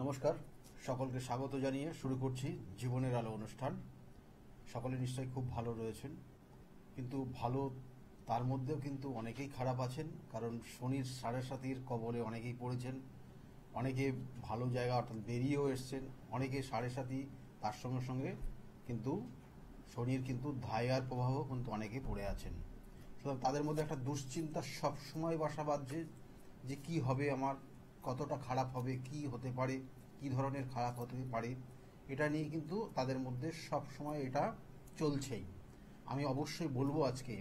নমস্কার, সকলকে স্বাগত জানিয়ে শুরু করছি জীবনের আলো অনুষ্ঠান। সকলে নিশ্চয়ই খুব ভালো রয়েছেন, কিন্তু ভালো তার মধ্যেও কিন্তু অনেকেই খারাপ আছেন। কারণ শনির সাড়ে সাতির কবলে অনেকেই পড়েছেন, অনেকে ভালো জায়গা অর্থাৎ বেরিয়েও এসছেন, অনেকে সাড়ে সাতি তার সঙ্গে সঙ্গে কিন্তু শনির কিন্তু ধাইয়ার প্রভাবও কিন্তু অনেকে পড়ে আছেন। সুতরাং তাদের মধ্যে একটা দুশ্চিন্তা সবসময় বাসা বাঁধছে যে কি হবে, আমার কতটা খারাপ হবে, কি হতে পারে, কি ধরনের খারাপ হতে পারে, এটা নিয়ে কিন্তু তাদের মধ্যে সব সময় এটা চলছেই। আমি অবশ্যই বলবো আজকে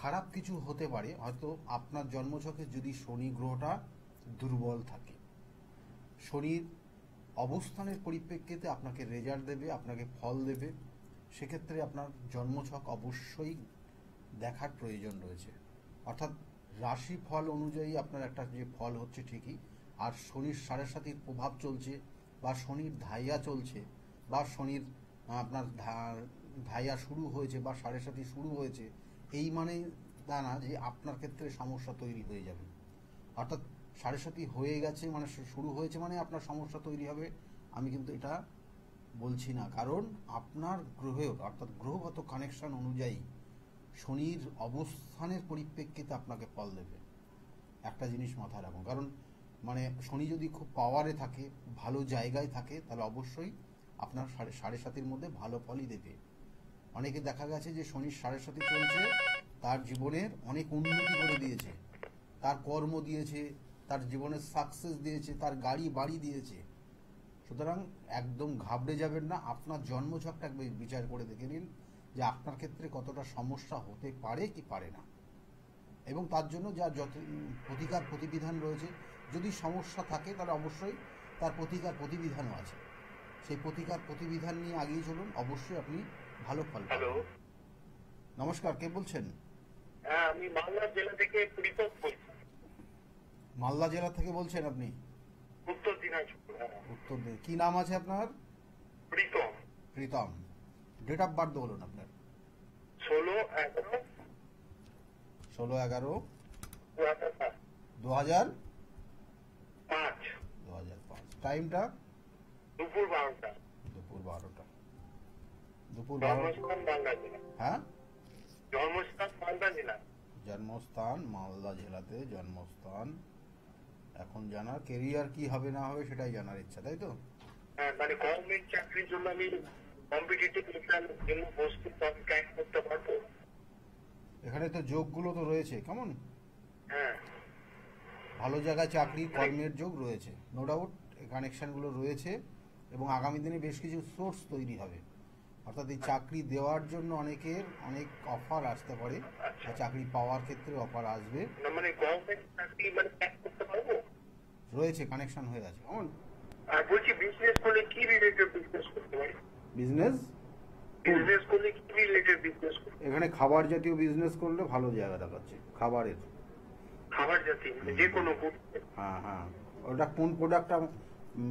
খারাপ কিছু হতে পারে। হয়তো আপনার জন্মছকে যদি শনি গ্রহটা দুর্বল থাকে, শনির অবস্থানের পরিপ্রেক্ষিতে আপনাকে রেজাল্ট দেবে, আপনাকে ফল দেবে। সেক্ষেত্রে আপনার জন্মছক অবশ্যই দেখার প্রয়োজন রয়েছে। অর্থাৎ রাশি ফল অনুযায়ী আপনার একটা যে ফল হচ্ছে ঠিকই, আর শনির সাড়ে সাতির প্রভাব চলছে বা শনির ধাইয়া চলছে বা শনির আপনার ধাইয়া শুরু হয়েছে বা সাড়ে সাতি শুরু হয়েছে, এই মানে তা না যে আপনার ক্ষেত্রে সমস্যা তৈরি হয়ে যাবে। অর্থাৎ সাড়ে সাতি হয়ে গেছে মানে শুরু হয়েছে মানে আপনার সমস্যা তৈরি হবে, আমি কিন্তু এটা বলছি না। কারণ আপনার গ্রহের অর্থাৎ গ্রহগত কানেকশন অনুযায়ী শনির অবস্থানের পরিপ্রেক্ষিতে আপনাকে ফল দেবে। একটা জিনিস মাথায় রাখুন, কারণ মানে শনি যদি খুব পাওয়ারে থাকে, ভালো জায়গায় থাকে, তাহলে অবশ্যই আপনার সাড়ে সাতির মধ্যে ভালো ফলই দেবে। অনেকে দেখা গেছে যে শনির সাড়ে সাতি চলছে, তার জীবনের অনেক উন্নতি করে দিয়েছে, তার কর্ম দিয়েছে, তার জীবনের সাকসেস দিয়েছে, তার গাড়ি বাড়ি দিয়েছে। সুতরাং একদম ঘাবড়ে যাবেন না, আপনার জন্মছকটা একবার বিচার করে দেখে নিন যে আপনার ক্ষেত্রে কতটা সমস্যা হতে পারে কি পারে না, এবং তার জন্য যা যত প্রতিকার প্রতিবিধান রয়েছে। যদি সমস্যা থাকে তাহলে অবশ্যই তার প্রতিকার প্রতিবিধানও আছে, সেই প্রতিকার প্রতিবিধান নিয়ে আগিয়ে চলুন, অবশ্যই আপনি ভালো ফল পাবেন। নমস্কার, কে বলছেন? আমি মালদা জেলা থেকে প্রীতম বলছি। মালদা জেলা থেকে বলছেন আপনি? উত্তর দিনাজপুর। উত্তর কি নাম আছে আপনার? Pritam. Pritam. Date of birth বলুন আপনার। 16/11/2005। 16/11/2005। টাইমটা? দুপুর 12টা। দুপুর 12টা। জন্মস্থান মালদা জেলা। হ্যাঁ, জন্মস্থান মালদা জেলা। জন্মস্থান মালদা জেলাতে জন্মস্থান। এখন জানার কেরিয়ার কি হবে না হবে সেটাই জানার ইচ্ছা, তাই তো? হ্যাঁ, মানে গভর্নমেন্ট চাকরির জন্য আমি কম্পিটিটিভ এক্সামের জন্য প্রস্তুত, আমি ক্র্যাক করতে পারবো? এখানে তো যোগগুলো তো রয়েছে, কেমন হ্যাঁ, ভালো জায়গায় চাকরি কর্মের যোগ রয়েছে, নো ডাউট কানেকশনগুলো রয়েছে, এবং আগামী দিনে বেশ কিছু সোর্স তৈরি হবে। অর্থাৎ এই চাকরি দেওয়ার জন্য অনেকের অনেক অফার আসতে পারে, বা চাকরি পাওয়ার ক্ষেত্রে অফার আসবে। না মানে গভর্নমেন্ট চাকরি মানে ক্র্যাক করতে পারবো? রয়েছে, কানেকশন হয়ে আছে। কেমন আর বলছি বিজনেস করলে কি রিলেটেড বিজনেস করতে পারি? বিজনেস বিজনেস করলে কি রিলেটেড বিজনেস করতে? এখানে খাবার জাতীয় বিজনেস করলে ভালো জায়গা দেখাচ্ছে, খাবারের। খাবার জাতীয় মানে যে কোনো ফুড? হ্যাঁ হ্যাঁ, ওটা কোন প্রোডাক্টটা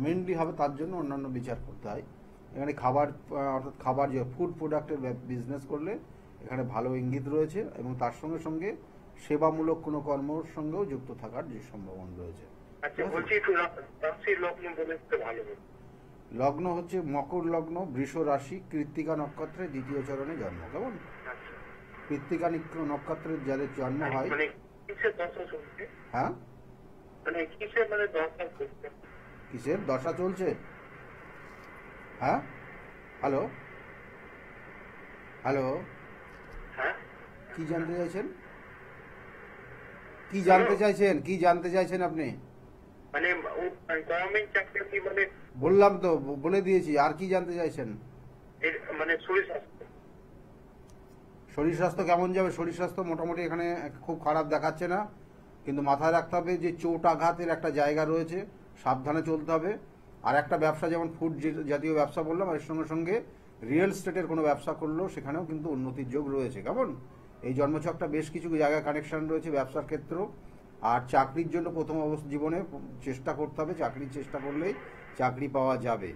মেনলি হবে তার জন্য অন্যান্য বিচার করতে হয়। এখানে খাবার অর্থাৎ খাবার যে ফুড প্রোডাক্টের বিজনেস করলে এখানে ভালো ইঙ্গিত রয়েছে, এবং তার সঙ্গে সঙ্গে সেবামূলক কোনো কর্মর সঙ্গেও যুক্ত থাকার যে সম্ভাবনা রয়েছে। আচ্ছা, বলছি একটু রাশির লগ্ন বলে একটু ভালো হবে। লগ্ন হচ্ছে মকর লগ্ন, বৃষ রাশি, কৃত্তিকা নক্ষত্রের দ্বিতীয় চরণে জন্ম। কেমন আচ্ছা, কৃত্তিকা নক্ষত্রের যাদের জন্ম হয়, মানে কিসের দশা চলছে? হ্যাঁ মানে কিসের মানে দশা চলছে? কিসের দশা চলছে? হ্যাঁ, হ্যালো হ্যালো, হ্যাঁ, কি জানতে চাইছেন? কি জানতে চাইছেন? কি জানতে চাইছেন আপনি? মানে গভর্নমেন্ট চাকরি কি মানে? বললাম তো, বলে দিয়েছি। আর কি জানতে চাইছেন? মানে শরীর স্বাস্থ্য। শরীর স্বাস্থ্য কেমন যাবে? শরীর স্বাস্থ্য মোটামুটি এখানে খুব খারাপ দেখাচ্ছে না, কিন্তু মাথায় রাখতে হবে যে চোট আঘাতের একটা জায়গা রয়েছে, সাবধানে চলতে হবে। আর একটা ব্যবসা যেমন ফুড জাতীয় ব্যবসা বললাম, এর সঙ্গে সঙ্গে রিয়েল এস্টেটের কোনো ব্যবসা করলেও সেখানেও কিন্তু উন্নতির যোগ রয়েছে। কেমন এই জন্মছকটা বেশ কিছু জায়গায় কানেকশন রয়েছে ব্যবসার ক্ষেত্রেও। আর চাকরির জন্য প্রথম জীবনে চেষ্টা করতে হবে, চাকরির চেষ্টা করলেই চাকরি পাওয়া যাবে।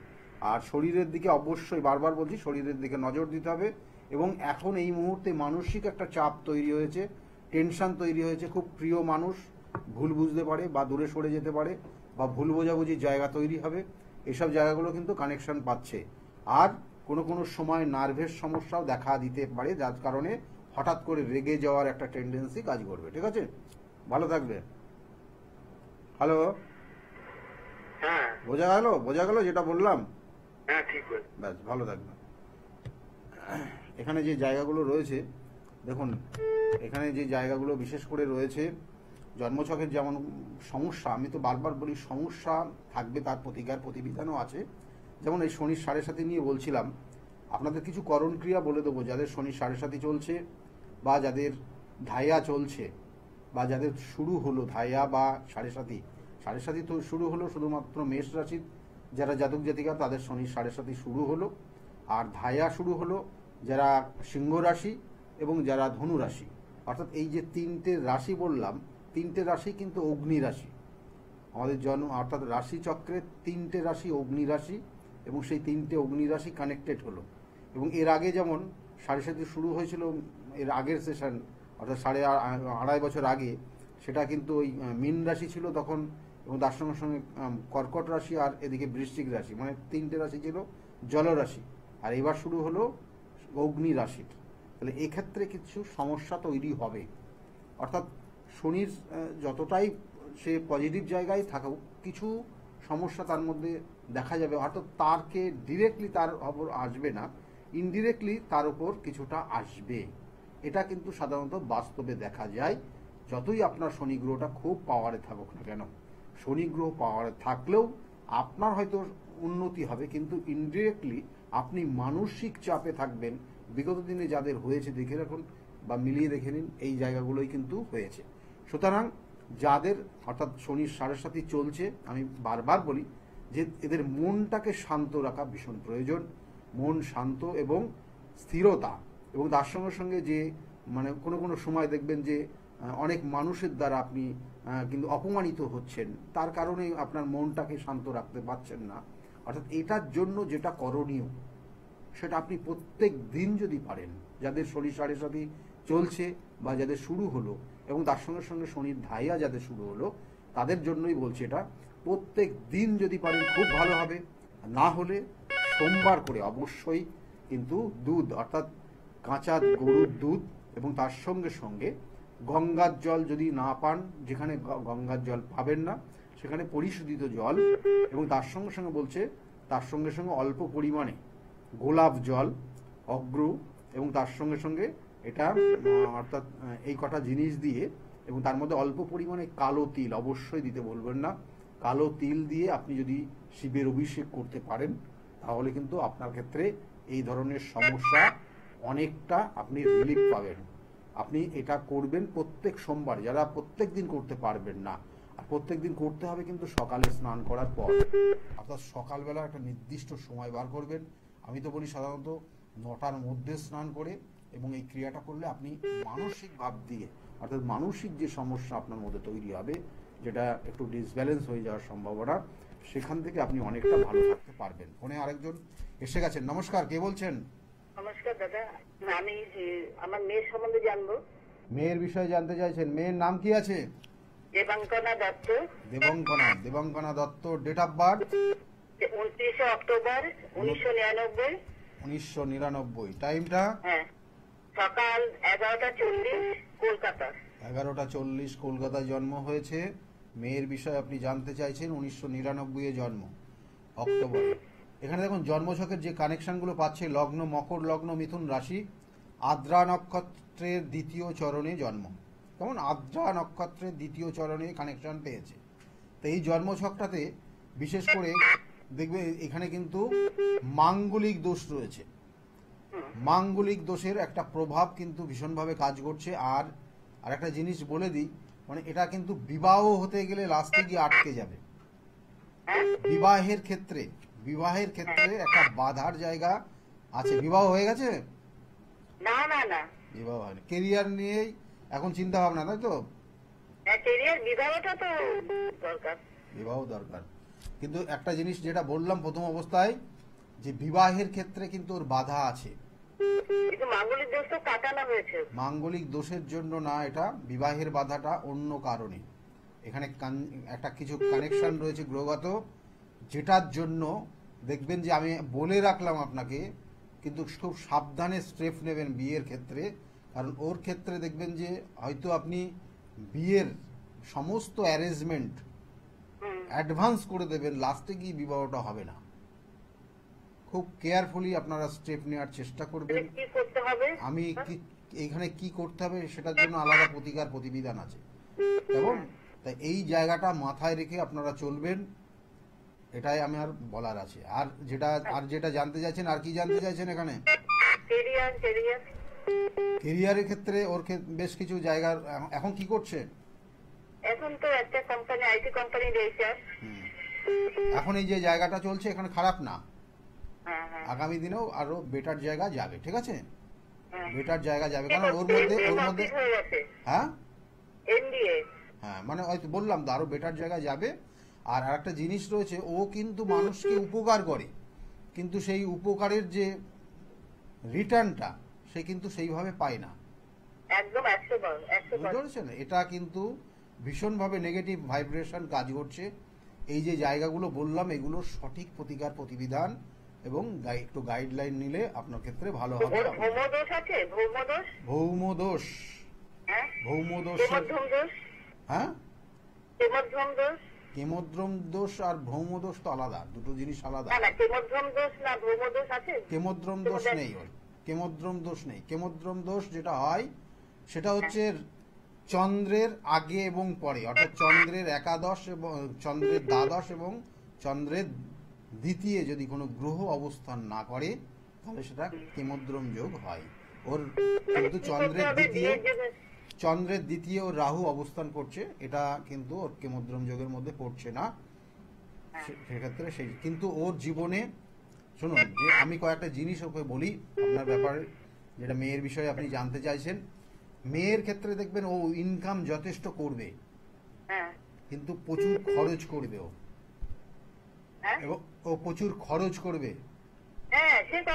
আর শরীরের দিকে অবশ্যই, বারবার বলছি, শরীরের দিকে নজর দিতে হবে। এবং এখন এই মুহূর্তে মানসিক একটা চাপ তৈরি হয়েছে, টেনশন তৈরি হয়েছে। খুব প্রিয় মানুষ ভুল বুঝতে পারে বা দূরে সরে যেতে পারে, বা ভুল বোঝাবুঝির জায়গা তৈরি হবে, এসব জায়গাগুলো কিন্তু কানেকশন পাচ্ছে। আর কোনো কোনো সময় নার্ভের সমস্যাও দেখা দিতে পারে, যার কারণে হঠাৎ করে রেগে যাওয়ার একটা টেন্ডেন্সি কাজ করবে। ঠিক আছে, ভালো থাকবে। হ্যালো, হ্যাঁ বোঝা গেল যেটা বললাম? হ্যাঁ ঠিক আছে। ব্যাস, ভালো থাকবে। এখানে যে জায়গাগুলো রয়েছে দেখুন, এখানে যে জায়গাগুলো বিশেষ করে রয়েছে জন্মছকের যেমন সমস্যা, আমি তো বারবার বলি সমস্যা থাকবে, তার প্রতিকার প্রতিবিধানও আছে। যেমন এই শনির 7.5 নিয়ে বলছিলাম, আপনাদের কিছু করণ ক্রিয়া বলে দেবো। যাদের শনির 7.5 চলছে, বা যাদের ধাইয়া চলছে, বা যাদের শুরু হলো ধাইয়া বা 7.5 তো শুরু হলো শুধুমাত্র মেষ রাশির যারা জাতক জাতিকা, তাদের শনির 7.5 শুরু হলো। আর ধাইয়া শুরু হলো যারা সিংহ রাশি এবং যারা ধনু রাশি। অর্থাৎ এই যে 3টে রাশি বললাম, 3টে রাশি কিন্তু অগ্নি রাশি। আমাদের জন্ম অর্থাৎ রাশিচক্রে 3টে রাশি অগ্নি রাশি, এবং সেই 3টে অগ্নি রাশি কানেক্টেড হলো। এবং এর আগে যেমন 7.5 শুরু হয়েছিল, এর আগের সেশন অর্থাৎ 2.5 বছর আগে, সেটা কিন্তু ওই মীন রাশি ছিল তখন, এবং তার সঙ্গে সঙ্গে কর্কট রাশি আর এদিকে বৃশ্চিক রাশি, মানে 3টে রাশি ছিল জলরাশি। আর এবার শুরু হলো অগ্নি রাশির। তাহলে এক্ষেত্রে কিছু সমস্যা তৈরি হবে। অর্থাৎ শনির যতটাই সে পজিটিভ জায়গায় থাকুক, কিছু সমস্যা তার মধ্যে দেখা যাবে। অর্থাৎ তারকে ডিরেক্টলি তার ওপর আসবে না, ইনডিরেক্টলি তার উপর কিছুটা আসবে। এটা কিন্তু সাধারণত বাস্তবে দেখা যায়। যতই আপনার শনি গ্রহটা খুব পাওয়ারে থাকুক না কেন, শনি গ্রহ পাওয়ারে থাকলেও আপনার হয়তো উন্নতি হবে, কিন্তু ইনডিরেক্টলি আপনি মানসিক চাপে থাকবেন। বিগত দিনে যাদের হয়েছে দেখে রাখুন বা মিলিয়ে দেখে নিন, এই জায়গাগুলোই কিন্তু হয়েছে। সুতরাং যাদের অর্থাৎ শনির 7.5 চলছে, আমি বারবার বলি যে এদের মনটাকে শান্ত রাখা ভীষণ প্রয়োজন। মন শান্ত এবং স্থিরতা, এবং তার সঙ্গে সঙ্গে যে মানে কোনো কোনো সময় দেখবেন যে অনেক মানুষের দ্বারা আপনি কিন্তু অপমানিত হচ্ছেন, তার কারণে আপনার মনটাকে শান্ত রাখতে পারছেন না। অর্থাৎ এটার জন্য যেটা করণীয়, সেটা আপনি প্রত্যেক দিন যদি পারেন, যাদের শনির 7.5 চলছে বা যাদের শুরু হলো, এবং তার সঙ্গে সঙ্গে শনির ধাইয়া যাদের শুরু হলো, তাদের জন্যই বলছি এটা, প্রত্যেক দিন যদি পারেন খুব ভালো হবে। না হলে সোমবার করে অবশ্যই কিন্তু দুধ অর্থাৎ কাঁচা গরুর দুধ, এবং তার সঙ্গে সঙ্গে গঙ্গার জল যদি না পান, যেখানে গঙ্গার জল পাবেন না সেখানে পরিশোধিত জল, এবং তার সঙ্গে সঙ্গে বলছে তার সঙ্গে সঙ্গে অল্প পরিমাণে গোলাপ জল, অগ্র, এবং তার সঙ্গে সঙ্গে এটা অর্থাৎ এই কটা জিনিস দিয়ে, এবং তার মধ্যে অল্প পরিমাণে কালো তিল অবশ্যই দিতে বলবেন না। কালো তিল দিয়ে আপনি যদি শিবের অভিষেক করতে পারেন, তাহলে কিন্তু আপনার ক্ষেত্রে এই ধরনের সমস্যা অনেকটা আপনি রিলিফ পাবেন। আপনি এটা করবেন প্রত্যেক সোমবার, যারা প্রত্যেক দিন করতে পারবেন না। আর প্রত্যেক দিন করতে হবে কিন্তু সকালে স্নান করার পর, অর্থাৎ সকালবেলা একটা নির্দিষ্ট সময় বার করবেন। আমি তো বলি সাধারণত 9টার মধ্যে স্নান করে, এবং এই ক্রিয়াটা করলে আপনি মানসিক ভাব দিয়ে, অর্থাৎ মানসিক যে সমস্যা আপনার মধ্যে তৈরি হবে, যেটা একটু ডিসব্যালেন্স হয়ে যাওয়ার সম্ভাবনা, সেখান থেকে আপনি অনেকটা ভালো থাকতে পারবেন। ফোনে আরেকজন এসে গেছেন। নমস্কার, কে বলছেন? নমস্কার দাদা, আমি আমার মেয়ের সম্বন্ধে জানবো। মেয়ের বিষয়ে জানতে চাইছেন? মেয়ের নাম কি আছে? Debangana Dutta. Debangana Dutta. Date of birth 29 October 1999। 1999। টাইমটা? হ্যাঁ, সকাল 11:40 কলকাতা। 11:40 কলকাতায় জন্ম হয়েছে। মেয়ের বিষয়ে আপনি জানতে চাইছেন, 1999 জন্ম, অক্টোবরে। এখানে দেখুন জন্মছকের যে কানেকশনগুলো পাচ্ছে, লগ্ন মকর লগ্ন, মিথুন রাশি, আদ্রা নক্ষত্রের 2য় চরণে জন্ম। কেমন? আদ্রা নক্ষত্রের 2য় চরণে কানেকশন পেয়েছে। তো এই জন্মছকটাতে বিশেষ করে দেখবে এখানে কিন্তু মাঙ্গলিক দোষ রয়েছে। মাঙ্গলিক দোষের একটা প্রভাব কিন্তু ভীষণভাবে কাজ করছে। আর একটা জিনিস বলে দিই, মানে এটা কিন্তু বিবাহ হতে গেলে লাস্টে গিয়ে আটকে যাবে। বিবাহের ক্ষেত্রে একটা বাধার জায়গা আছে। বিবাহ হয়ে গেছে? না না না, বিবাহ হয়নি। কেরিয়ার নিয়েই এখন চিন্তা ভাবনা, তাই তো? ক্যারিয়ার বিবাহটা তো দরকার। বিবাহ দরকার, কিন্তু একটা জিনিস যেটা বললাম প্রথম অবস্থায়, যে বিবাহের ক্ষেত্রে কিন্তু ওর বাধা আছে। কিন্তু মাঙ্গলিক দোষ তো কাটানো হয়েছে। মাঙ্গলিক দোষের জন্য না, এটা বিবাহের বাধাটা অন্য কারণে। এখানে একটা কিছু কানেকশন রয়েছে গ্রহগত, যেটার জন্য দেখবেন যে আমি বলে রাখলাম আপনাকে, কিন্তু খুব সাবধানে স্টেপ নেবেন বিয়ের ক্ষেত্রে। কারণ ওর ক্ষেত্রে দেখবেন যে হয়তো আপনি বিয়ের সমস্ত অ্যারেঞ্জমেন্ট অ্যাডভান্স করে দেবেন, লাস্টে গিয়ে বিবাহটা হবে না। খুব কেয়ারফুলি আপনারা স্টেপ নেওয়ার চেষ্টা করবেন। কি করতে হবে? আমি কি এখানে কি করতে হবে সেটার জন্য আলাদা প্রতিকার প্রতিবিধান আছে, এবং তাই এই জায়গাটা মাথায় রেখে আপনারা চলবেন, এটাই আমি আর বলার আছে। আর যেটা জানতে চাইছেন, আর কি জানতে চাইছেন এখানে? কেরিয়ার কেরিয়ার কেরিয়ারের ক্ষেত্রে ওর বেশ কিছু জায়গার এখন কি করছে? এখন তো একটা কোম্পানি, আইটি কোম্পানি রয়েছে। এখন এই যে জায়গাটা চলছে এখানে খারাপ না, হ্যাঁ হ্যাঁ আগামী দিনেও আরো বেটার জায়গা যাবে, ঠিক আছে? হ্যাঁ। বেটার জায়গা যাবে, কারণ ওর মধ্যে হয়ে গেছে হ্যাঁ এমবিএ। হ্যাঁ, মানে হয়তো বললাম তো আরো বেটার জায়গায় যাবে। আর একটা জিনিস রয়েছে, ও কিন্তু মানুষকে উপকার করে, কিন্তু সেই উপকারের যে রিটার্নটা সে কিন্তু সেইভাবে পায় না, একদম 100 বুঝতে পেরেছেন? এটা কিন্তু ভীষণভাবে নেগেটিভ ভাইব্রেশন কাজ করছে। এই যে জায়গাগুলো বললাম, এগুলোর সঠিক প্রতিকার প্রতিবিধান এবং একটু গাইডলাইন নিলে আপনার ক্ষেত্রে ভালো হবে। ভৌমদোষ আছে, ভৌমদোষ। ভৌমদোষ, হ্যাঁ, ভৌমদোষের কেমদ্রম দোষ। হ্যাঁ, কেমদ্রম দোষ। কেমদ্রম দোষ আর ভৌমদোষ তো আলাদা, দুটো জিনিস আলাদা। না না, কেমদ্রম দোষ না ভৌমদোষ আছে। কেমদ্রম দোষ নেই ওর, কেমদ্রম দোষ নেই। কেমদ্রম দোষ যেটা হয় সেটা হচ্ছে চন্দ্রের আগে এবং পরে, অর্থাৎ চন্দ্রের একাদশ এবং চন্দ্রের দ্বাদশ এবং চন্দ্রের দ্বিতীয় যদি কোনো গ্রহ অবস্থান না করে তাহলে সেটা কেমদ্রম যোগ হয়। ওর কিন্তু চন্দ্রের দ্বিতীয় রাহু অবস্থান করছে, এটা কিন্তু ওর কেমদ্রম যোগের মধ্যে পড়ছে না। সেক্ষেত্রে সেই কিন্তু ওর জীবনে শুনুন, যে আমি কয়েকটা জিনিস ওকে বলি আপনার ব্যাপারে, যেটা মেয়ের বিষয়ে আপনি জানতে চাইছেন। মেয়ের ক্ষেত্রে দেখবেন ও ইনকাম যথেষ্ট করবে, হ্যাঁ কিন্তু প্রচুর খরচ করবে ও, হ্যাঁ এবং ও প্রচুর খরচ করবে, হ্যাঁ, সেটা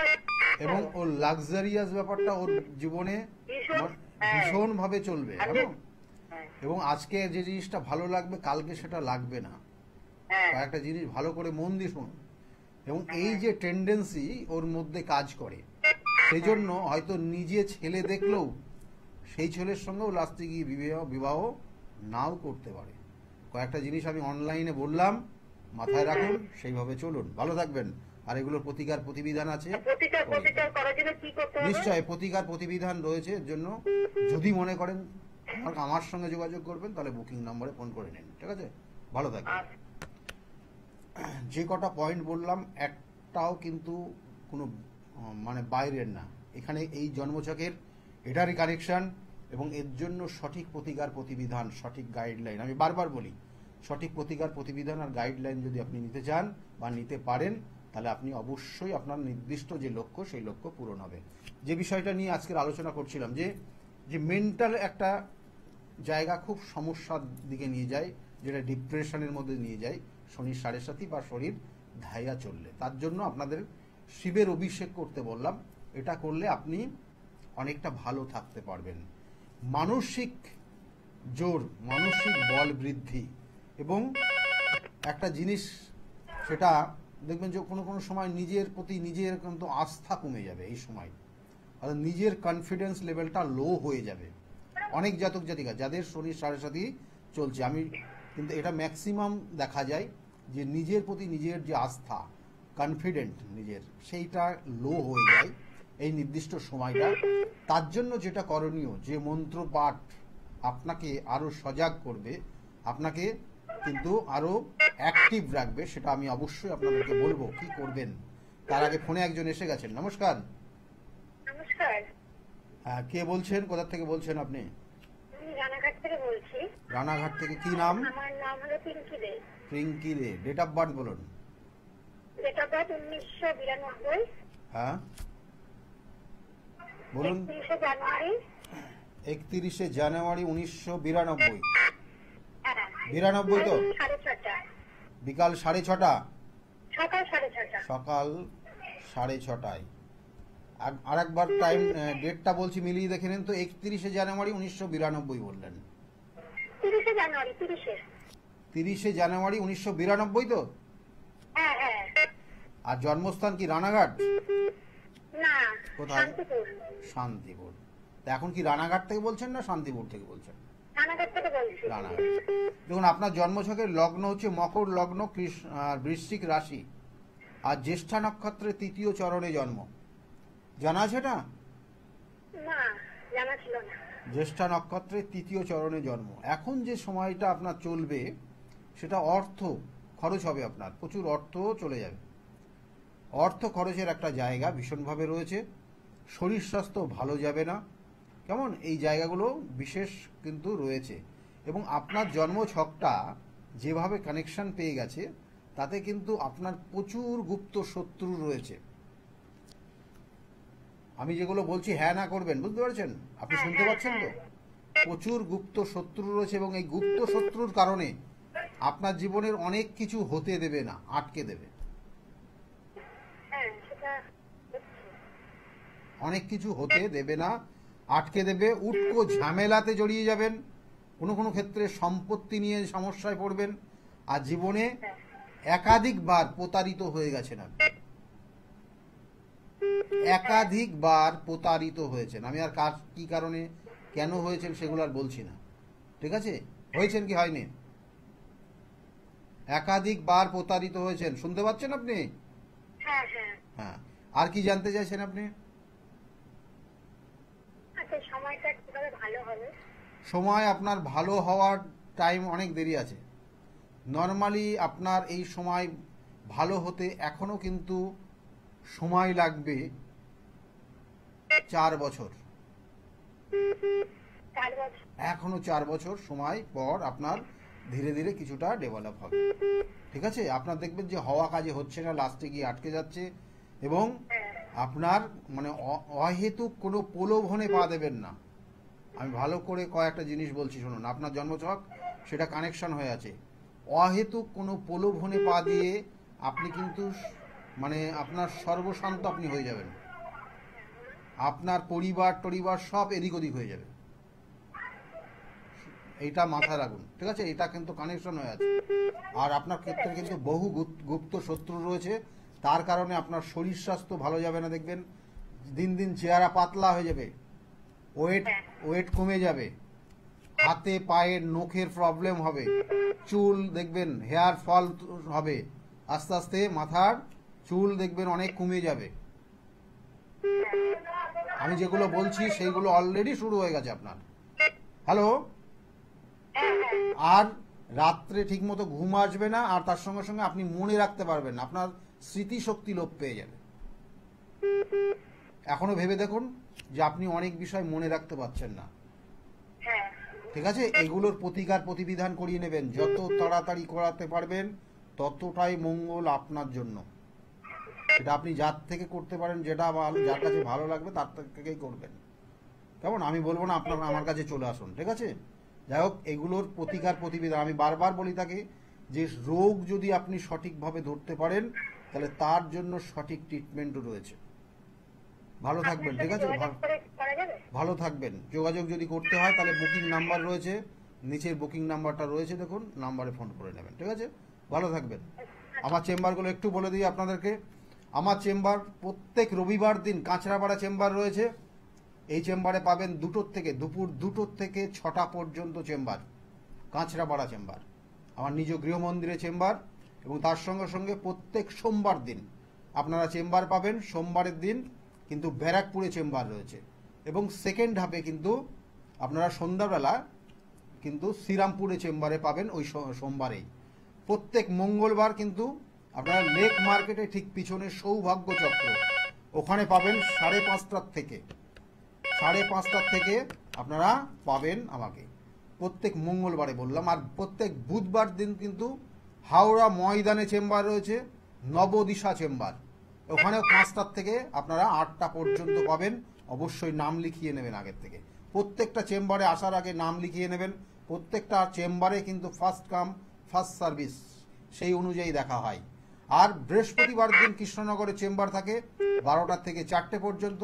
এবং ওর লাক্সারিয়াস ব্যাপারটা ওর জীবনে ভীষণ ভাবে চলবে। এবং আজকে যে জিনিসটা ভালো লাগবে কালকে সেটা লাগবে না। কয়েকটা জিনিস ভালো করে মন দিয়ে শুনুন। এবং এই যে টেন্ডেন্সি ওর মধ্যে কাজ করে, সেই জন্য হয়তো নিজে ছেলে দেখলেও সেই ছেলের সঙ্গেও লাস্টে গিয়ে বিবাহ নাও করতে পারে। কয়েকটা জিনিস আমি অনলাইনে বললাম, মাথায় রাখুন, সেইভাবে চলুন, ভালো থাকবেন। আর এগুলোর প্রতিকার প্রতিবিধান আছে, নিশ্চয় প্রতিকার প্রতিবিধান রয়েছে। এর জন্য যদি মনে করেন আমার সঙ্গে যোগাযোগ করবেন, তাহলে বুকিং নম্বরে ফোন করে নিন, ঠিক আছে? ভালো থাকবেন। যে কটা পয়েন্ট বললাম একটাও কিন্তু কোনো মানে বাইরের না, এখানে এই জন্মছকের এটারই কানেকশন, এবং এর জন্য সঠিক প্রতিকার প্রতিবিধান, সঠিক গাইডলাইন। আমি বারবার বলি, সঠিক প্রতিকার প্রতিবিধান আর গাইডলাইন যদি আপনি নিতে চান বা নিতে পারেন, তাহলে আপনি অবশ্যই আপনার নির্দিষ্ট যে লক্ষ্য সেই লক্ষ্য পূরণ হবে। যে বিষয়টা নিয়ে আজকের আলোচনা করছিলাম, যে মেন্টাল একটা জায়গা খুব সমস্যার দিকে নিয়ে যায়, যেটা ডিপ্রেশনের মধ্যে নিয়ে যায় শনির 7.5 বা শরীর ধাইয়া চললে। তার জন্য আপনাদের শিবের অভিষেক করতে বললাম। এটা করলে আপনি অনেকটা ভালো থাকতে পারবেন। মানসিক জোর, মানসিক বল বৃদ্ধি, এবং একটা জিনিস সেটা দেখবেন যে কোনো কোনো সময় নিজের প্রতি নিজের কিন্তু আস্থা কমে যাবে এই সময়, আর নিজের কনফিডেন্স লেভেলটা লো হয়ে যাবে। অনেক জাতক জাতিকা যাদের শনির 7.5 চলছে, আমি কিন্তু এটা ম্যাক্সিমাম দেখা যায় যে নিজের প্রতি নিজের যে আস্থা, কনফিডেন্ট নিজের, সেইটা লো হয়ে যায় এই নির্দিষ্ট সময়টা। তার জন্য যেটা করণীয়, যে মন্ত্র পাঠ আপনাকে আরো সজাগ করবে, আপনাকে কিন্তু আরো অ্যাক্টিভ রাখবে, সেটা আমি অবশ্যই আপনাদেরকে বলবো কি করবেন। তার আগে ফোনে একজন এসে গেছেন। নমস্কার। নমস্কার। হ্যাঁ, কে বলছেন, কোথা থেকে বলছেন আপনি? আমি রানাঘাট থেকে বলছি। রানাঘাট থেকে, কি নাম? আমার নাম হলো Pinky Dey. Pinky Dey. Date of birth বলুন। Date of birth 1992। হ্যাঁ বলুন। 31 জানুয়ারি 1992। 92 তো? 6:30। বিকাল 6:30? সকাল 6:30। সকাল 6:30। আর একবার টাইম ডেটটা বলছি, মিলিয়ে দেখে নিন তো। 31 জানুয়ারি 1992 বললেন। 30 জানুয়ারি 30-এ। 30শে জানুয়ারি 1992 তো? হ্যাঁ হ্যাঁ। আর জন্মস্থান কি রানাঘাট? না, কোথায়? শান্তিপুর। শান্তিপুর। তা এখন কি রানাঘাট থেকে বলছেন না শান্তিপুর থেকে বলছেন? রানাঘাট থেকে বলছি। রানাঘাট। দেখুন আপনার জন্মছকের লগ্ন হচ্ছে মকর লগ্ন, আর বৃশ্চিক রাশি, আর জ্যেষ্ঠা নক্ষত্রের 3য় চরণে জন্ম। জানা আছে এটা? না, জানা ছিল না। জ্যেষ্ঠা নক্ষত্রের 3য় চরণে জন্ম। এখন যে সময়টা আপনার চলবে সেটা অর্থ খরচ হবে, আপনার প্রচুর অর্থ চলে যাবে। অর্থ খরচের একটা জায়গা ভীষণভাবে রয়েছে। শরীর স্বাস্থ্য ভালো যাবে না, কেমন, এই জায়গাগুলো বিশেষ কিন্তু রয়েছে। এবং আপনার জন্মছকটা যেভাবে কানেকশন পেয়ে গেছে তাতে কিন্তু আপনার প্রচুর গুপ্ত শত্রু রয়েছে। আমি যেগুলো বলছি হ্যাঁ না করবেন, বুঝতে পারছেন? আপনি শুনতে পাচ্ছেন তো? প্রচুর গুপ্ত শত্রু রয়েছে এবং এই গুপ্ত শত্রুর কারণে আপনার জীবনের অনেক কিছু হতে দেবে না, আটকে দেবে। হ্যাঁ, সেটা হচ্ছে। অনেক কিছু হতে দেবে না, আটকে দেবে। উটকো ঝামেলাতে জড়িয়ে যাবেন, কোনো কোনো ক্ষেত্রে সম্পত্তি নিয়ে সমস্যায় পড়বেন। আর জীবনে একাধিকবার প্রতারিত হয়ে গেছেন আপনি, একাধিকবার প্রতারিত হয়েছেন। আমি আর কার কি কারণে কেন হয়েছেন সেগুলো আর বলছি না, ঠিক আছে? হয়েছেন কি হয়নি? একাধিকবার প্রতারিত হয়েছেন, শুনতে পাচ্ছেন আপনি? হ্যাঁ হ্যাঁ। হ্যাঁ। আর কি জানতে চাইছেন আপনি? আচ্ছা, সময়টা কিভাবে ভালো হবে? সময় আপনার ভালো হওয়ার টাইম অনেক দেরি আছে। নর্মালি আপনার এই সময় ভালো হতে এখনো কিন্তু সময় লাগবে 4 বছর। 4 বছর। এখনো 4 বছর সময় পর আপনার ধীরে ধীরে কিছুটা ডেভেলপ হবে, ঠিক আছে? আপনার দেখবেন যে হওয়া কাজে হচ্ছে না, লাস্টে গিয়ে আটকে যাচ্ছে। এবং আপনার মানে অহেতুক কোনো প্রলোভনে পা দেবেন না। আমি ভালো করে কয়েকটা জিনিস বলছি শুনুন। আপনার জন্মছক সেটা কানেকশন হয়ে আছে। অহেতুক কোনো প্রলোভনে পা দিয়ে আপনি কিন্তু মানে আপনার সর্বশান্ত আপনি হয়ে যাবেন। আপনার পরিবার সব এদিক ওদিক হয়ে যাবে, এইটা মাথায় রাখুন, ঠিক আছে? এটা কিন্তু কানেকশন হয়ে আছে। আর আপনার ক্ষেত্রে কিন্তু বহু গুপ্ত শত্রু রয়েছে, তার কারণে আপনার শরীর স্বাস্থ্য ভালো যাবে না। দেখবেন দিন দিন চেহারা পাতলা হয়ে যাবে, ওয়েট কমে যাবে, হাতে পায়ের নখের প্রবলেম হবে, চুল দেখবেন হেয়ার ফল হবে, আস্তে আস্তে মাথার চুল দেখবেন অনেক কমে যাবে। আমি যেগুলো বলছি সেইগুলো অলরেডি শুরু হয়ে গেছে আপনার। হ্যালো? আর রাত্রে ঠিকমতো ঘুম আসবে না, আর তার সঙ্গে সঙ্গে আপনি মনে রাখতে পারবেন না, আপনার স্মৃতিশক্তি লোপ পেয়ে যাবে। এখনো ভেবে দেখুন যে আপনি অনেক বিষয় মনে রাখতে পারছেন না, ঠিক আছে? এগুলোর প্রতিকার প্রতিবিধান করিয়ে নেবেন। যত তাড়াতাড়ি করাতে পারবেন ততটাই মঙ্গল আপনার জন্য। এটা আপনি যার থেকে করতে পারেন, যেটা যার কাছে ভালো লাগবে তার থেকেই করবেন, কেমন? আমি বলবো না আপনার আমার কাছে চলে আসুন, ঠিক আছে? যাই হোক, এগুলোর প্রতিকার প্রতিবিধান আমি বারবার বলি থাকি যে রোগ যদি আপনি সঠিকভাবে ধরতে পারেন তাহলে তার জন্য সঠিক ট্রিটমেন্টও রয়েছে। ভালো থাকবেন, ঠিক আছে? ভালো থাকবেন। যোগাযোগ যদি করতে হয় তাহলে বুকিং নাম্বার রয়েছে, নিচের বুকিং নাম্বারটা রয়েছে, দেখুন, নাম্বারে ফোন করে নেবেন, ঠিক আছে? ভালো থাকবেন। আমার চেম্বারগুলো একটু বলে দিই আপনাদেরকে। আমার চেম্বার প্রত্যেক রবিবার দিন কাঁচরাপাড়া চেম্বার রয়েছে। এই চেম্বারে পাবেন দুপুর 2টো থেকে 6টা পর্যন্ত চেম্বার, কাঁচরাপাড়া চেম্বার আমার নিজ গৃহমন্দিরে চেম্বার। এবং তার সঙ্গে সঙ্গে প্রত্যেক সোমবার দিন আপনারা চেম্বার পাবেন। সোমবারের দিন কিন্তু ব্যারাকপুরে চেম্বার রয়েছে। এবং সেকেন্ড হাফে কিন্তু আপনারা সন্ধ্যাবেলা কিন্তু শ্রীরামপুরে চেম্বারে পাবেন ওই সোমবারেই। প্রত্যেক মঙ্গলবার কিন্তু আপনারা লেক মার্কেটে ঠিক পিছনে সৌভাগ্য চক্র, ওখানে পাবেন 5:30 থেকে 5:30 থেকে আপনারা পাবেন আমাকে, প্রত্যেক মঙ্গলবারে বললাম। আর প্রত্যেক বুধবার দিন কিন্তু হাওড়া ময়দানে চেম্বার রয়েছে, নবদিশা চেম্বার, ওখানেও 5টার থেকে আপনারা 8টা পর্যন্ত পাবেন। অবশ্যই নাম লিখিয়ে নেবেন আগের থেকে। প্রত্যেকটা চেম্বারে আসার আগে নাম লিখিয়ে নেবেন। প্রত্যেকটা চেম্বারে কিন্তু ফার্স্ট কাম ফার্স্ট সার্ভিস সেই অনুযায়ী দেখা হয়। আর বৃহস্পতিবার দিন কৃষ্ণনগরে চেম্বার থাকে 12টা থেকে 4টে পর্যন্ত।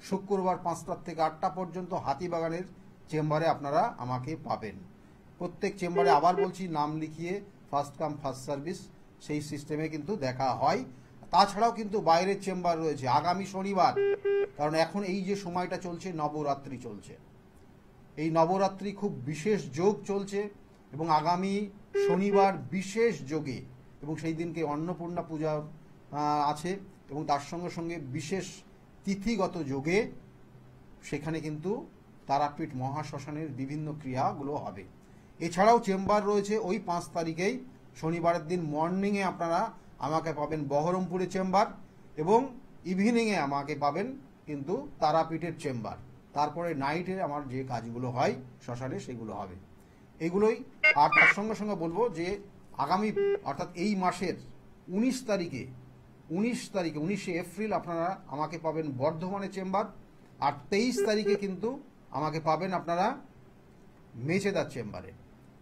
শুক্রবার 5টা থেকে 8টা পর্যন্ত হাতিবাগানের চেম্বারে আপনারা আমাকে পাবেন। প্রত্যেক চেম্বারে আবার বলছি নাম লিখিয়ে ফার্স্ট কাম ফার্স্ট সার্ভিস সেই সিস্টেমে কিন্তু দেখা হয়। তাছাড়াও কিন্তু বাইরের চেম্বার রয়েছে আগামী শনিবার, কারণ এখন এই যে সময়টা চলছে নবরাত্রি চলছে, এই নবরাত্রি খুব বিশেষ যোগ চলছে এবং আগামী শনিবার বিশেষ যোগে এবং সেই দিনকে অন্নপূর্ণা পূজা আছে এবং তার সঙ্গে সঙ্গে বিশেষ তিথিগত যোগে সেখানে কিন্তু তারাপীঠ মহাশ্মশানের বিভিন্ন ক্রিয়াগুলো হবে। এছাড়াও চেম্বার রয়েছে ওই 5 তারিখেই শনিবারের দিন মর্নিংয়ে আপনারা আমাকে পাবেন বহরমপুরে চেম্বার এবং ইভিনিংয়ে আমাকে পাবেন কিন্তু তারাপীঠের চেম্বার। তারপরে নাইটে আমার যে কাজগুলো হয় শ্মশানে সেগুলো হবে এগুলোই। আর তার সঙ্গে সঙ্গে বলবো যে আগামী অর্থাৎ এই মাসের 19 এপ্রিল আপনারা আমাকে পাবেন বর্ধমানে চেম্বার, আর 23 তারিখে কিন্তু আমাকে পাবেন আপনারা মেচেদার চেম্বারে।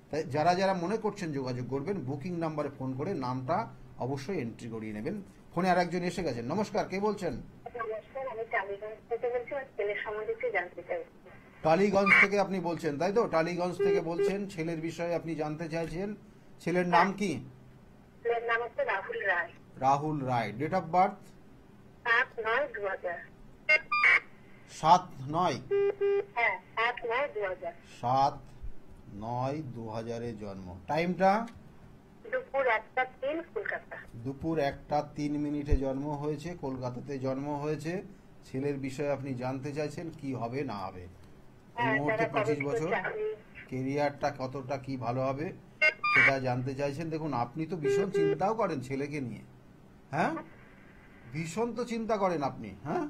তাই যারা যারা মনে করছেন যোগাযোগ করবেন বুকিং নাম্বারে ফোন করে নামটা অবশ্যই এন্ট্রি করিয়ে নেবেন। ফোনে আর একজন এসে গেছেন। নমস্কার, কে বলছেন? নমস্কার, আমি টালিগঞ্জ থেকে বলছি। আমার ছেলের সম্বন্ধে একটু জানতে চাই। টালিগঞ্জ থেকে আপনি বলছেন, তাই তো? টালিগঞ্জ থেকে বলছেন, ছেলের বিষয়ে আপনি জানতে চাইছেন। ছেলের নাম কি? ছেলের নাম হচ্ছে Rahul Roy. Rahul Roy. Date of birth? 7/9/2000। 7/9? হ্যাঁ, 7/9/2000। 7/9/2000 জন্ম। টাইমটা? দুপুর 1:03 কলকাতা। দুপুর 1:03 জন্ম হয়েছে, কলকাতাতে জন্ম হয়েছে। ছেলের বিষয়ে আপনি জানতে চাইছেন কি হবে না হবে। এই মুহূর্তে 25 বছর, কেরিয়ারটা কতটা কি ভালো হবে সেটা জানতে চাইছেন। দেখুন আপনি তো ভীষণ চিন্তাও করেন ছেলেকে নিয়ে, হ্যাঁ ভীষণ তো চিন্তা করেন আপনি, হ্যাঁ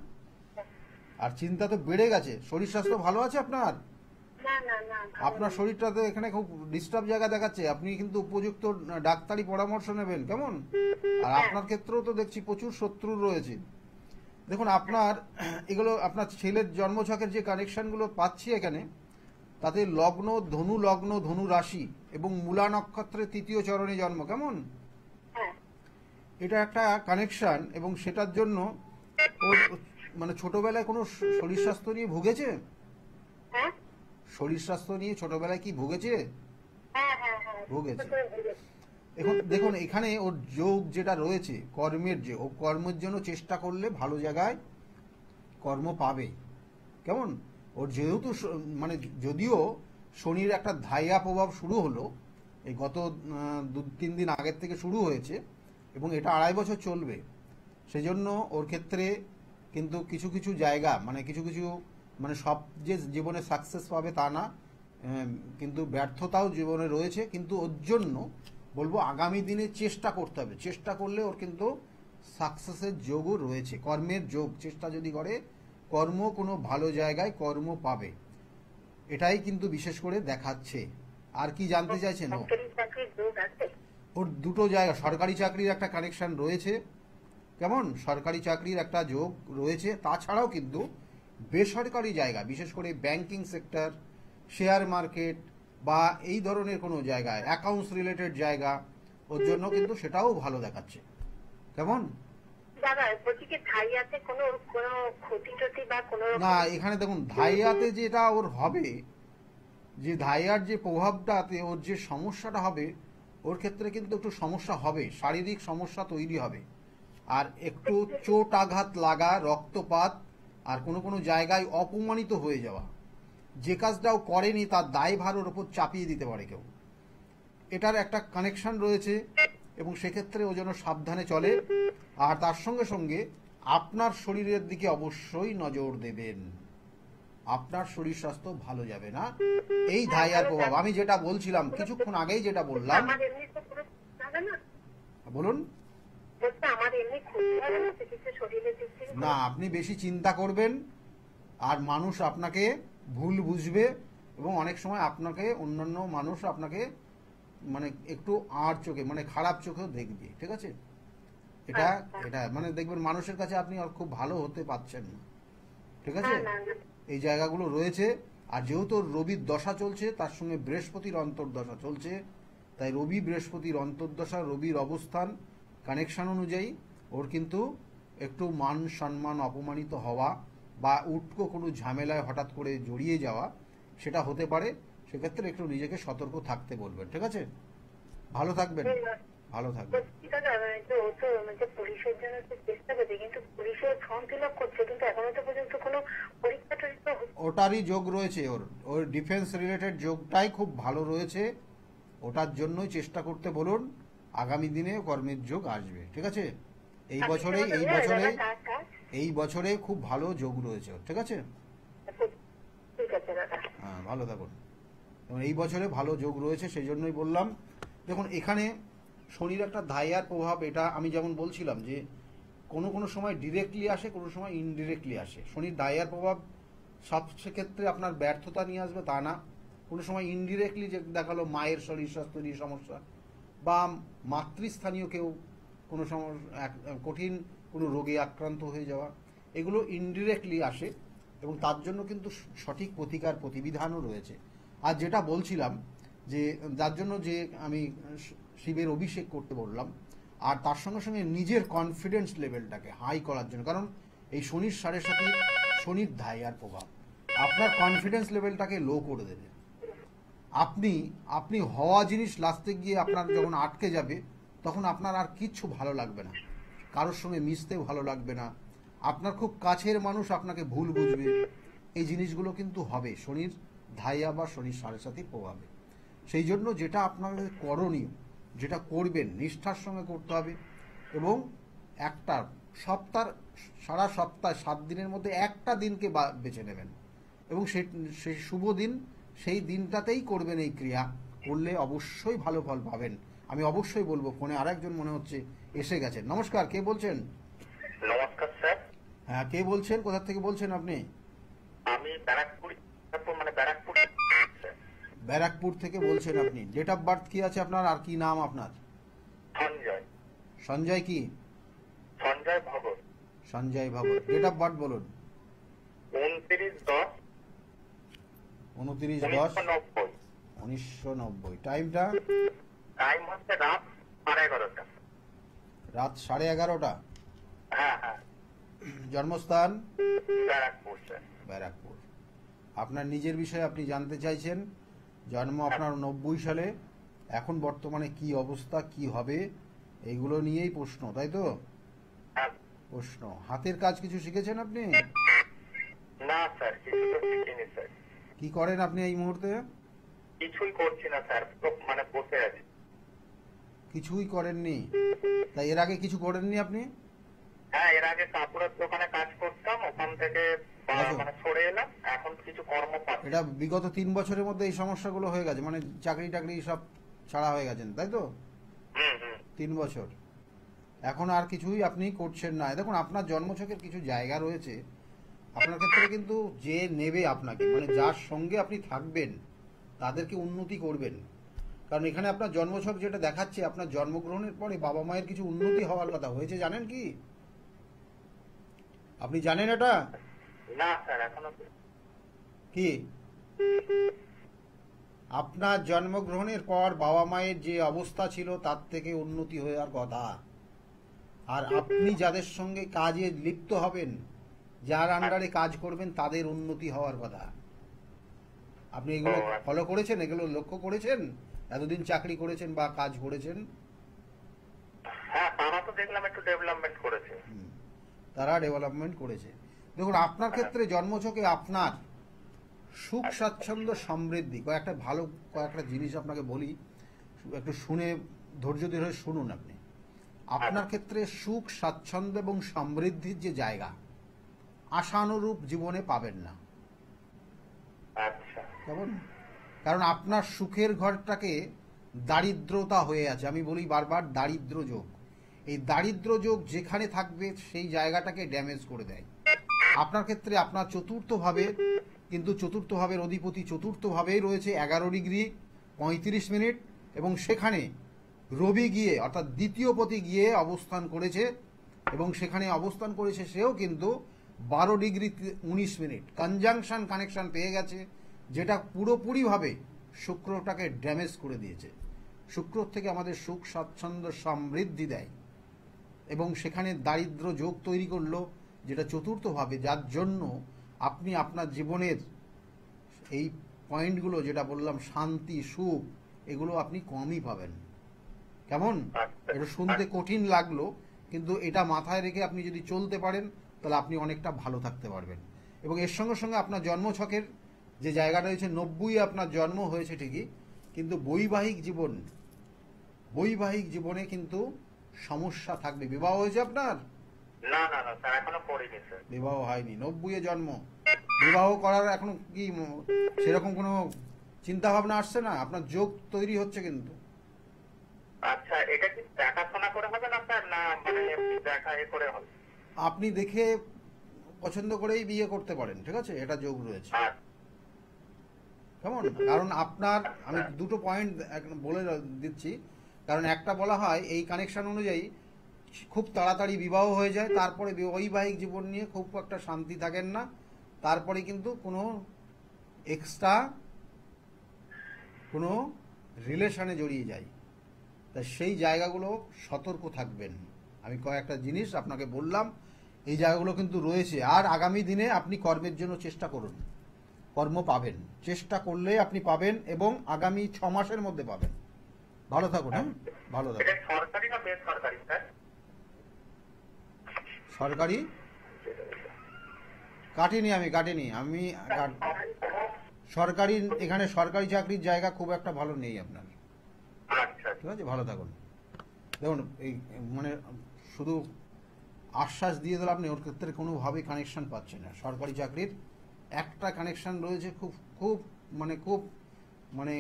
আর চিন্তা তো বেড়ে গেছে। শরীর স্বাস্থ্য ভালো আছে আপনার? না না না, আপনার শরীরটা তো এখানে খুব ডিস্টার্ব জায়গা দেখাচ্ছে। আপনি কিন্তু উপযুক্ত ডাক্তারি পরামর্শ নেবেন, কেমন? আর আপনার ক্ষেত্রেও তো দেখছি প্রচুর শত্রু রয়েছে। দেখুন আপনার এগুলো আপনার ছেলের জন্মছকের যে কানেকশনগুলো পাচ্ছি এখানে, তাতে লগ্ন ধনু রাশি এবং মূলা নক্ষত্রের 3য় চরণে জন্ম, কেমন? হ্যাঁ এটা একটা কানেকশন এবং সেটার জন্য ওর মানে ছোটবেলায় কোনো শরীর স্বাস্থ্য নিয়ে ভুগেছে? হ্যাঁ শরীর স্বাস্থ্য নিয়ে ছোটবেলায় কি ভুগেছে? হ্যাঁ হ্যাঁ হ্যাঁ ভুগেছে। এখন দেখুন এখানে ওর যোগ যেটা রয়েছে কর্মের, যে ও কর্মের জন্য চেষ্টা করলে ভালো জায়গায় কর্ম পাবে, কেমন? ওর যেহেতু মানে যদিও শনির একটা ধাইয়া প্রভাব শুরু হলো, এই গত 2-3 দিন আগের থেকে শুরু হয়েছে এবং এটা 2.5 বছর চলবে। সেই জন্য ওর ক্ষেত্রে কিন্তু কিছু কিছু জায়গা মানে কিছু কিছু মানে সব যে জীবনে সাকসেস পাবে তা না, কিন্তু ব্যর্থতাও জীবনে রয়েছে। কিন্তু ওর জন্য বলবো আগামী দিনে চেষ্টা করতে হবে। চেষ্টা করলে ওর কিন্তু সাকসেসের যোগও রয়েছে, কর্মের যোগ। চেষ্টা যদি করে কর্ম কোনো ভালো জায়গায় কর্ম পাবে, এটাই কিন্তু বিশেষ করে দেখাচ্ছে। আর কি জানতে চাইছেন? ওর দুটো জায়গা, সরকারি চাকরির একটা কানেকশন রয়েছে, কেমন? সরকারি চাকরির একটা যোগ রয়েছে। তাছাড়াও কিন্তু বেসরকারি জায়গা, বিশেষ করে ব্যাংকিং সেক্টর, শেয়ার মার্কেট বা এই ধরনের কোনো জায়গায় অ্যাকাউন্টস রিলেটেড জায়গা, ওর জন্য কিন্তু সেটাও ভালো দেখাচ্ছে, কেমন? না এখানে দেখুন ধাইয়াতে যেটা ওর হবে, যে ধাইয়ার যে প্রভাবটাতে ওর যে সমস্যাটা হবে, ওর ক্ষেত্রে কিন্তু একটু সমস্যা হবে, শারীরিক সমস্যা তৈরি হবে, আর একটু চোট আঘাত লাগা, রক্তপাত, আর কোনো কোনো জায়গায় অপমানিত হয়ে যাওয়া। যে কাজটাও করেনি তার দায়ভার ওর ওপর চাপিয়ে দিতে পারে কেউ। এটার একটা কানেকশন রয়েছে এবং সেক্ষেত্রে ও যেন সাবধানে চলে। আর তার সঙ্গে সঙ্গে আপনার শরীরের দিকে অবশ্যই নজর দেবেন। আপনার শরীর স্বাস্থ্য ভালো যাবে না এই ধাইয়ার প্রভাব। আমি যেটা বলছিলাম কিছুক্ষণ আগেই, যেটা বললাম, বলুন। না আপনি বেশি চিন্তা করবেন আর মানুষ আপনাকে ভুল বুঝবে এবং অনেক সময় আপনাকে অন্যান্য মানুষ আপনাকে মানে একটু আর চোখে মানে খারাপ চোখেও দেখবে, ঠিক আছে? এটা এটা মানে দেখবেন মানুষের কাছে আপনি আর খুব ভালো হতে পারছেন না, ঠিক আছে? এই জায়গাগুলো রয়েছে। আর যেহেতু রবির দশা চলছে, তার সঙ্গে বৃহস্পতির অন্তর্দশা চলছে, তাই রবি বৃহস্পতির অন্তর্দশা, রবির অবস্থান কানেকশন অনুযায়ী ওর কিন্তু একটু মান সম্মান অপমানিত হওয়া বা উটকো কোনো ঝামেলায় হঠাৎ করে জড়িয়ে যাওয়া সেটা হতে পারে। সেক্ষেত্রে একটু নিজেকে সতর্ক থাকতে বলবেন, ঠিক আছে? ভালো থাকবেন, ভালো থাকবেন। বলছি দাদা, ও তো পুলিশের জন্য তো চেষ্টা করছে, কিন্তু পুলিশের ফর্ম ফিল আপ করছে, কিন্তু এখনো তো পর্যন্ত কোনো পরীক্ষা টরীক্ষা ওটারই যোগ রয়েছে, ওর ওর ডিফেন্স রিলেটেড যোগটাই খুব ভালো রয়েছে, ওটার জন্যই চেষ্টা করতে বলুন। আগামী দিনে কর্মের যোগ আসবে, ঠিক আছে? এই বছরে খুব ভালো যোগ রয়েছে ওর, ঠিক আছে? ঠিক আছে দাদা। হ্যাঁ, ভালো থাকুন। এবং এই বছরে ভালো যোগ রয়েছে, সেই জন্যই বললাম। দেখুন, এখানে শনির একটা ধাইয়ার প্রভাব, এটা আমি যেমন বলছিলাম যে কোনো কোনো সময় ডিরেক্টলি আসে, কোনো সময় ইনডিরেক্টলি আসে। শনির ধাইয়ার প্রভাব সব ক্ষেত্রে আপনার ব্যর্থতা নিয়ে আসবে তা না, কোনো সময় ইনডিরেক্টলি যে দেখালো মায়ের শরীর স্বাস্থ্য নিয়ে সমস্যা, বা মাতৃস্থানীয় কেউ কোনো কঠিন কোনো রোগে আক্রান্ত হয়ে যাওয়া, এগুলো ইনডিরেক্টলি আসে, এবং তার জন্য কিন্তু সঠিক প্রতিকার প্রতিবিধানও রয়েছে। আর যেটা বলছিলাম যে যার জন্য যে আমি শিবের অভিষেক করতে বললাম, আর তার সঙ্গে সঙ্গে নিজের কনফিডেন্স লেভেলটাকে হাই করার জন্য, কারণ এই শনির সাড়ে সাথে শনির ধাইয়ার প্রভাব আপনার কনফিডেন্স লেভেলটাকে লো করে দেবে। আপনি হওয়া জিনিস লাস্টে গিয়ে আপনার যখন আটকে যাবে, তখন আপনার আর কিচ্ছু ভালো লাগবে না, কারোর সঙ্গে মিশতেও ভালো লাগবে না, আপনার খুব কাছের মানুষ আপনাকে ভুল বুঝবে। এই জিনিসগুলো কিন্তু হবে শনির ধাইয়া বা শনির সাড়ে সাথে প্রভাবে। সেই জন্য যেটা আপনাদের করণীয়, যেটা করবেন নিষ্ঠার সঙ্গে করতে হবে, এবং একটা সারা সপ্তাহ 7 দিনের মধ্যে একটা দিনকে বেছে নেবেন, এবং সেই শুভ দিন, সেই দিনটাতেই করবেন এই ক্রিয়া। করলে অবশ্যই ভালো ফল পাবেন। আমি অবশ্যই বলবো। ফোনে আরেকজন মনে হচ্ছে এসে গেছেন। নমস্কার, কে বলছেন? নমস্কার স্যার। হ্যাঁ, কে বলছেন? কোথা থেকে বলছেন আপনি? আমি ব্যারাকপুর ব্যারাকপুর থেকে বলছেন আপনি। ডেট অফ বার্থ কি আছে আপনার, আর কি নাম আপনার? সঞ্জয়। সঞ্জয় কি? Sanjay Bhagat. Sanjay Bhagat. Date of birth বলুন। 29/10/1990। টাইমটা? টাইম হচ্ছে রাত 11:30। রাত 11:30। হ্যাঁ হ্যাঁ। জন্মস্থান? ব্যারাকপুর স্যার। ব্যারাকপুর। আপনার নিজের বিষয়ে আপনি জানতে চাইছেন। জন্ম আপনার 90 সালে। এখন বর্তমানে কি অবস্থা, কি হবে, এইগুলো নিয়েই প্রশ্ন, তাই তো? হ্যাঁ। প্রশ্ন। হাতের কাজ কিছু শিখেছেন আপনি? না স্যার, কিছু তো শিখিনি স্যার। কি করেন আপনি এই মুহূর্তে? কিছুই করছি না স্যার, বসে আছি। কিছুই করেননি? তাই এর আগে কিছু করেননি আপনি? হ্যাঁ, এর আগে কাপড়ের দোকানে কাজ করতাম, ওখান থেকে সরে এলাম, এখন কিছু কর্ম পাচ্ছি। এটা বিগত 3 বছরের মধ্যে এই সমস্যাগুলো হয়ে গেছে, মানে চাকরি টাকরি সব ছাড়া হয়ে গেছেন, তাই তো? 3 বছর। এখন আর কিছুই আপনি করছেন না। দেখুন, আপনার জন্মছকের কিছু জায়গা রয়েছে আপনার ক্ষেত্রে, কিন্তু যে নেবে আপনাকে, মানে যার সঙ্গে আপনি থাকবেন, তাদেরকে উন্নতি করবেন। কারণ এখানে আপনার জন্মছক যেটা দেখাচ্ছে, আপনার জন্মগ্রহণের পরে বাবা মায়ের কিছু উন্নতি হওয়ার কথা হয়েছে, জানেন কি? আপনি জানেন এটা? না স্যার, এখনো কি? আপনার জন্মগ্রহণের পর বাবা মায়ের যে অবস্থা ছিল তার থেকে উন্নতি হওয়ার কথা। আর আপনি যাদের সঙ্গে কাজে লিপ্ত হবেন, যার আন্ডারে কাজ করবেন, তাদের উন্নতি হওয়ার কথা। আপনি এগুলো ফলো করেছেন, এগুলো লক্ষ্য করেছেন? এতদিন চাকরি করেছেন বা কাজ করেছেন? হ্যাঁ, তারা তো দেখলাম একটু ডেভেলপমেন্ট করেছে। তারা ডেভেলপমেন্ট করেছে। দেখুন, আপনার ক্ষেত্রে জন্মছকে আপনার সুখ স্বাচ্ছন্দ্য সমৃদ্ধি, কয়েকটা জিনিস আপনাকে বলি, একটু শুনে ধৈর্য ধরে শুনুন। আপনার ক্ষেত্রে সুখ স্বাচ্ছন্দ্য এবং সমৃদ্ধির যে জায়গা, আশানুরূপ জীবনে পাবেন না। আচ্ছা। কেমন? কারণ আপনার সুখের ঘরটাকে দারিদ্রতা হয়ে আছে। আমি বলি বারবার, দারিদ্র যোগ। এই দারিদ্র যোগ যেখানে থাকবে, সেই জায়গাটাকে ড্যামেজ করে দেয়। আপনার ক্ষেত্রে আপনার চতুর্থভাবে, কিন্তু চতুর্থভাবের অধিপতি চতুর্থভাবেই রয়েছে 11°35', এবং সেখানে রবি গিয়ে, অর্থাৎ দ্বিতীয় পতি গিয়ে অবস্থান করেছে, এবং সেখানে অবস্থান করেছে সেও কিন্তু 12°19'। কনজাংশন কানেকশন পেয়ে গেছে, যেটা পুরোপুরিভাবে শুক্রটাকে ড্যামেজ করে দিয়েছে। শুক্র থেকে আমাদের সুখ স্বাচ্ছন্দ্য সমৃদ্ধি দেয়, এবং সেখানে দারিদ্র যোগ তৈরি করলো, যেটা চতুর্থভাবে, যার জন্য আপনি আপনার জীবনের এই পয়েন্টগুলো যেটা বললাম, শান্তি, সুখ, এগুলো আপনি কমই পাবেন। কেমন? আচ্ছা। এটা শুনতে কঠিন লাগলো, কিন্তু এটা মাথায় রেখে আপনি যদি চলতে পারেন তাহলে আপনি অনেকটা ভালো থাকতে পারবেন। এবং এর সঙ্গে সঙ্গে আপনার জন্মছকের যে জায়গা রয়েছে, 90 আপনার জন্ম হয়েছে ঠিকই, কিন্তু বৈবাহিক জীবনে কিন্তু সমস্যা থাকবে। বিবাহ হয়েছে আপনার? না না না স্যার, এখনো করিনি স্যার। বিবাহ হয়নি, 90 জন্ম। বিবাহ করার এখন কি সেরকম কোনো চিন্তা ভাবনা আসছে না? আপনার যোগ তৈরি হচ্ছে কিন্তু। আচ্ছা, এটা কি দেখাশোনা করে হবে না স্যার, না মানে এমনি দেখা এ করে হবে? আপনি দেখে পছন্দ করেই বিয়ে করতে পারেন, ঠিক আছে? এটা যোগ রয়েছে। আচ্ছা। কেমন? কারণ আপনার, আমি দুটো পয়েন্ট বলে দিচ্ছি। কারণ একটা বলা হয় এই কানেকশন অনুযায়ী খুব তাড়াতাড়ি বিবাহ হয়ে যায়, তারপরে বৈবাহিক জীবন নিয়ে খুব একটা শান্তি থাকেন না, তারপরে কিন্তু কোনো এক্সট্রা কোনো রিলেশনে জড়িয়ে যায়। তা সেই জায়গাগুলো সতর্ক থাকবেন। আমি কয়েকটা জিনিস আপনাকে বললাম, এই জায়গাগুলো কিন্তু রয়েছে। আর আগামী দিনে আপনি কর্মের জন্য চেষ্টা করুন, কর্ম পাবেন, চেষ্টা করলে আপনি পাবেন, এবং আগামী 6 মাসের মধ্যে পাবেন। ভালো থাকুন। হ্যাঁ, ভালো এটা থাকুন। সরকারি না বেসরকারি স্যার? সরকারি কাটিনি আমি সরকারি, এখানে সরকারি চাকরির জায়গা খুব একটা ভালো নেই আপনার। আচ্ছা। ঠিক আছে, ভালো থাকুন। দেখুন, এই মানে শুধু আশ্বাস দিয়ে দিলে আপনি ওর ক্ষেত্রে কোনোভাবেই কানেকশন পাচ্ছেন না। সরকারি চাকরির একটা কানেকশন রয়েছে, খুব খুব মানে খুব মানে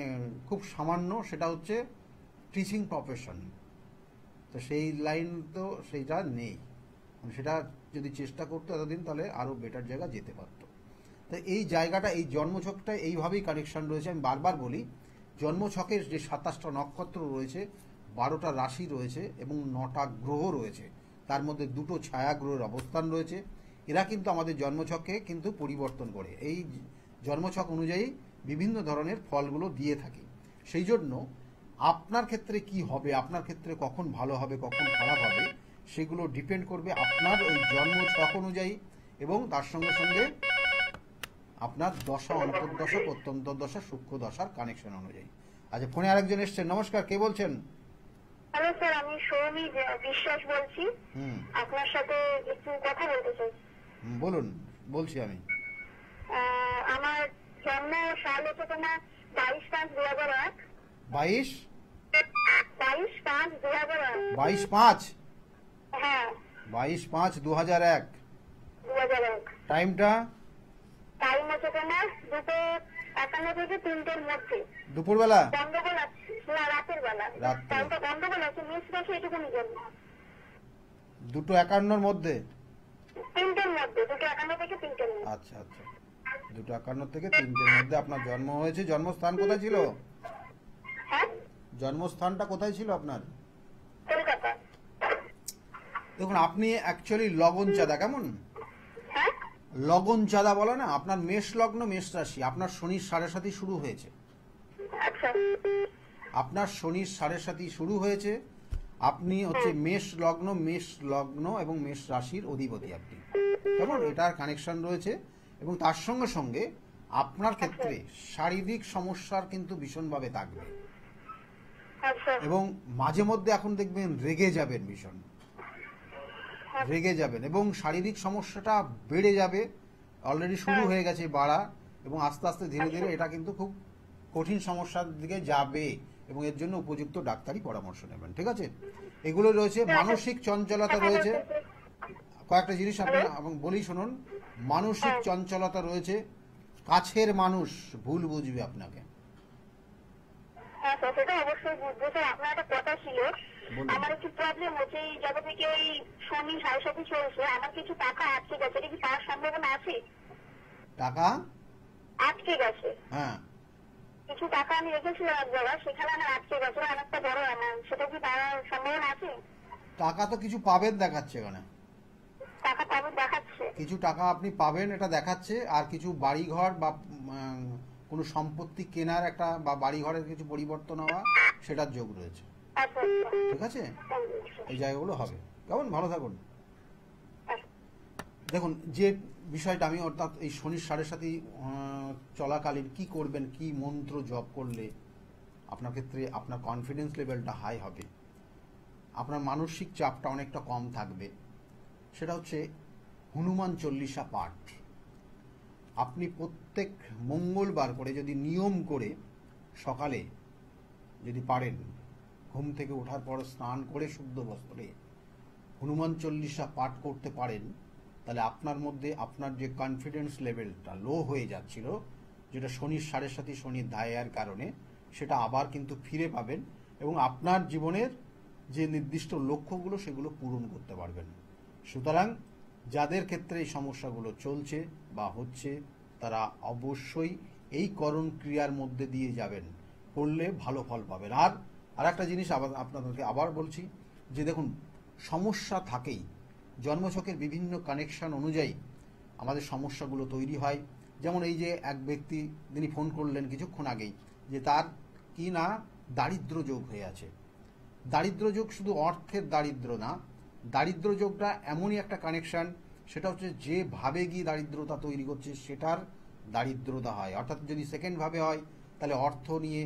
খুব সামান্য, সেটা হচ্ছে টিচিং প্রফেশন। তো সেই লাইন তো সেইটা নেই। সেটা যদি চেষ্টা করতো এতদিন, তাহলে আরও বেটার জায়গা যেতে পারতো। তো এই জায়গাটা, এই জন্মছকটা এইভাবেই কানেকশন রয়েছে। আমি বারবার বলি, জন্মছকের যে 27টা নক্ষত্র রয়েছে, 12টা রাশি রয়েছে এবং 9টা গ্রহ রয়েছে, তার মধ্যে 2টো ছায়া গ্রহের অবস্থান রয়েছে। এরা কিন্তু আমাদের জন্মছককে কিন্তু পরিবর্তন করে। এই জন্মছক অনুযায়ী বিভিন্ন ধরনের ফলগুলো দিয়ে থাকে। সেই জন্য আপনার ক্ষেত্রে কি হবে, আপনার ক্ষেত্রে কখন ভালো হবে কখন খারাপ হবে, সেগুলো ডিপেন্ড করবে আপনার ওই জন্মছক অনুযায়ী, এবং তার সঙ্গে সঙ্গে আপনার দশা, অন্তর্দশা, প্রত্যন্তর্দশা, সূক্ষ্ম দশার কানেকশন অনুযায়ী। আচ্ছা, ফোনে আরেকজন এসছেন। নমস্কার, কে বলছেন? হ্যালো স্যার, আমি সৌমি বিশ্বাস বলছি। আপনার সাথে একটু কথা বলতে চাই। বলুন, বলছি আমি। আমার জন্ম সাল হচ্ছে তোমার 22/5/2001। 22/5/2001? 22/5/2001। হ্যাঁ, 22/5/2001। 2001। টাইমটা? টাইম হচ্ছে তোমার 2:51 থেকে 3টের মধ্যে। দুপুরবেলা? গন্ডগোল আছে না, রাতের বেলা। রাত্রে। টাইমটা গন্ডগোল আছে, মিস দেখে এটুকুনি জন্য। 2:51 মধ্যে? 3টের মধ্যে, 2:51 থেকে 3টের মধ্যে। আচ্ছা আচ্ছা, 2:51 থেকে 3টের মধ্যে আপনার জন্ম হয়েছে। জন্মস্থান কোথায় ছিল? হ্যাঁ, জন্মস্থানটা কোথায় ছিল আপনার? কলকাতা। দেখুন, আপনি অ্যাকচুয়ালি লগন চাঁদা, কেমন? হ্যাঁ, লগন চাঁদা বলে না, আপনার মেষ লগ্ন, মেষ রাশি। আপনার শনির 7.5 শুরু হয়েছে। আচ্ছা। আপনার শনির 7.5 শুরু হয়েছে। আপনি হচ্ছে মেষ লগ্ন এবং মেষ রাশির অধিপতি আপনি, কেমন? এটার কানেকশন রয়েছে। এবং তার সঙ্গে সঙ্গে আপনার ক্ষেত্রে শারীরিক সমস্যার কিন্তু ভীষণভাবে থাকবে, আচ্ছা। এবং মাঝে মধ্যে এখন দেখবেন রেগে যাবেন, ভীষণ রেগে যাবেন, এবং শারীরিক সমস্যাটা বেড়ে যাবে। অলরেডি শুরু হয়ে গেছে বাড়া, এবং আস্তে আস্তে ধীরে ধীরে এটা কিন্তু খুব কঠিন সমস্যার দিকে যাবে, এবং এর জন্য উপযুক্ত ডাক্তারি পরামর্শ নেবেন, ঠিক আছে? এগুলো রয়েছে। মানসিক চঞ্চলতা রয়েছে। কয়েকটা জিনিস আপনি বলি শুনুন। মানসিক চঞ্চলতা রয়েছে। কাছের মানুষ ভুল বুঝবে আপনাকে। হ্যাঁ স্যার, সেটা অবশ্যই বুঝবো স্যার। আপনার একটা কথা ছিল, বলুন। আমার একটু প্রবলেম হচ্ছে, এই যবে থেকে ওই শনি 7.5 চলছে, আমার কিছু টাকা আটকে গেছে। এটা কি পাওয়ার সম্ভাবনা আছে? টাকা আটকে গেছে। হ্যাঁ, কিছু টাকা আমি রেখেছিলাম এক জায়গায়, সেখানে আমার আটকে গেছে অনেকটা বড় অ্যামাউন্ট। সেটা কি পাওয়ার সম্ভাবনা আছে? টাকা তো কিছু পাবেন দেখাচ্ছে এখানে। টাকা পাবো দেখাচ্ছে। কিছু টাকা আপনি পাবেন এটা দেখাচ্ছে। আর কিছু বাড়িঘর বা কোনো সম্পত্তি কেনার একটা, বা বাড়িঘরের কিছু পরিবর্তন হওয়া, সেটার যোগ রয়েছে, আচ্ছা, ঠিক আছে? এই জায়গাগুলো হবে। কেমন? ভালো থাকুন। দেখুন, যে বিষয়টা আমি, অর্থাৎ এই শনির 7.5 চলাকালীন কি করবেন, কি মন্ত্র জপ করলে আপনার ক্ষেত্রে আপনার কনফিডেন্স লেভেলটা হাই হবে, আপনার মানসিক চাপটা অনেকটা কম থাকবে, সেটা হচ্ছে হনুমান চল্লিশা পাঠ। আপনি প্রত্যেক মঙ্গলবার করে যদি নিয়ম করে সকালে যদি পারেন, ঘুম থেকে ওঠার পর স্নান করে শুদ্ধ বস্ত্রে হনুমান চল্লিশা পাঠ করতে পারেন, তাহলে আপনার মধ্যে আপনার যে কনফিডেন্স লেভেলটা লো হয়ে যাচ্ছিল, যেটা শনির 7.5 শনির ধায়ের কারণে, সেটা আবার কিন্তু ফিরে পাবেন এবং আপনার জীবনের যে নির্দিষ্ট লক্ষ্যগুলো সেগুলো পূরণ করতে পারবেন। সুতরাং যাদের ক্ষেত্রে এই সমস্যাগুলো চলছে বা হচ্ছে, তারা অবশ্যই এই করণ ক্রিয়ার মধ্যে দিয়ে যাবেন, করলে ভালো ফল পাবেন। আর একটা জিনিস আপনাদেরকে আবার বলছি যে দেখুন, সমস্যা থাকেই, জন্মছকের বিভিন্ন কানেকশন অনুযায়ী আমাদের সমস্যাগুলো তৈরি হয়। যেমন এই যে এক ব্যক্তি, তিনি ফোন করলেন কিছুক্ষণ আগেই, যে তার কি না দারিদ্র যোগ হয়ে আছে। দারিদ্র যোগ শুধু অর্থের দারিদ্র না, দারিদ্র যোগটা এমনই একটা কানেকশন, সেটা হচ্ছে যেভাবে গিয়ে দারিদ্রতা তৈরি করছে সেটার দারিদ্রতা হয়। অর্থাৎ যদি সেকেন্ড ভাবে হয় তাহলে অর্থ নিয়ে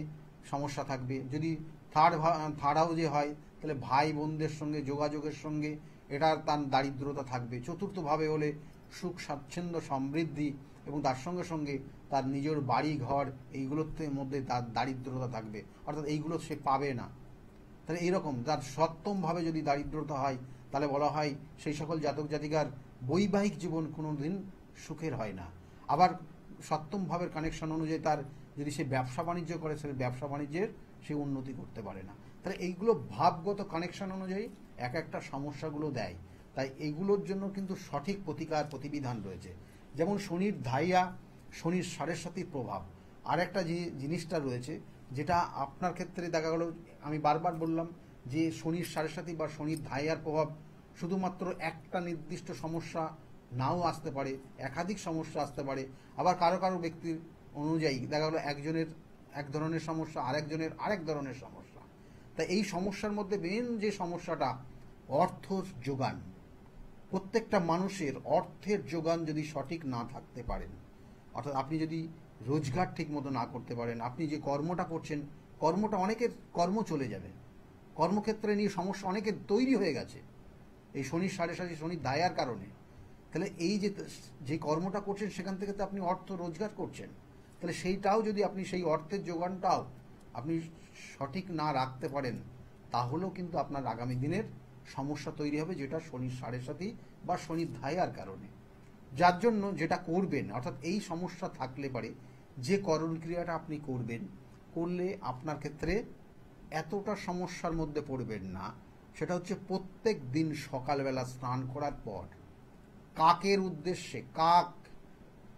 সমস্যা থাকবে, যদি থার্ড হাউসে হয় তাহলে ভাই বোনদের সঙ্গে যোগাযোগের সঙ্গে এটার তার দারিদ্রতা থাকবে, চতুর্থ ভাবে হলে সুখ স্বাচ্ছন্দ্য সমৃদ্ধি এবং তার সঙ্গে সঙ্গে তার নিজের বাড়ি ঘর এইগুলোর মধ্যে তার দারিদ্রতা থাকবে, অর্থাৎ এইগুলো সে পাবে না। তাহলে এইরকম যার সপ্তমভাবে যদি দারিদ্রতা হয়, তাহলে বলা হয় সেই সকল জাতক জাতিকার বৈবাহিক জীবন কোনোদিন সুখের হয় না। আবার সপ্তম ভাবের কানেকশন অনুযায়ী তার যদি সে ব্যবসা বাণিজ্য করে, সে ব্যবসা বাণিজ্যের সে উন্নতি করতে পারে না। তাহলে এইগুলো ভাবগত কানেকশন অনুযায়ী এক একটা সমস্যাগুলো দেয়। তাই এইগুলোর জন্য কিন্তু সঠিক প্রতিকার প্রতিবিধান রয়েছে। যেমন শনির ধাইয়া, শনির 7.5 প্রভাব, আর একটা যে জিনিসটা রয়েছে যেটা আপনার ক্ষেত্রে দেখা গেল, আমি বারবার বললাম যে শনির 7.5 বা শনির ধাইয়ার প্রভাব শুধুমাত্র একটা নির্দিষ্ট সমস্যা নাও আসতে পারে, একাধিক সমস্যা আসতে পারে। আবার কারো কারো ব্যক্তির অনুযায়ী দেখা গেলো একজনের এক ধরনের সমস্যা, আরেকজনের আরেক ধরনের সমস্যা। তাই এই সমস্যার মধ্যে মেন যে সমস্যাটা অর্থ যোগান, প্রত্যেকটা মানুষের অর্থের যোগান যদি সঠিক না থাকতে পারেন, অর্থাৎ আপনি যদি রোজগার ঠিক মতো না করতে পারেন, আপনি যে কর্মটা করছেন, কর্মটা অনেকের কর্ম চলে যাবে, কর্মক্ষেত্রে নিয়ে সমস্যা অনেকের তৈরি হয়ে গেছে এই শনির 7.5 শনির ধায়ার কারণে। তাহলে এই যে কর্মটা করছেন সেখান থেকে তো আপনি অর্থ রোজগার করছেন, তাহলে সেইটাও যদি আপনি সেই অর্থের যোগানটাও আপনি সঠিক না রাখতে পারেন, তাহলেও কিন্তু আপনার আগামী দিনের সমস্যা তৈরি হবে, যেটা শনির 7.5 বা শনির ধায়ার কারণে। যার জন্য যেটা করবেন, অর্থাৎ এই সমস্যা থাকলে পারে যে করণ ক্রিয়াটা আপনি করবেন, করলে আপনার ক্ষেত্রে এতটা সমস্যার মধ্যে পড়বেন না। সেটা হচ্ছে প্রত্যেক দিন সকালবেলা স্নান করার পর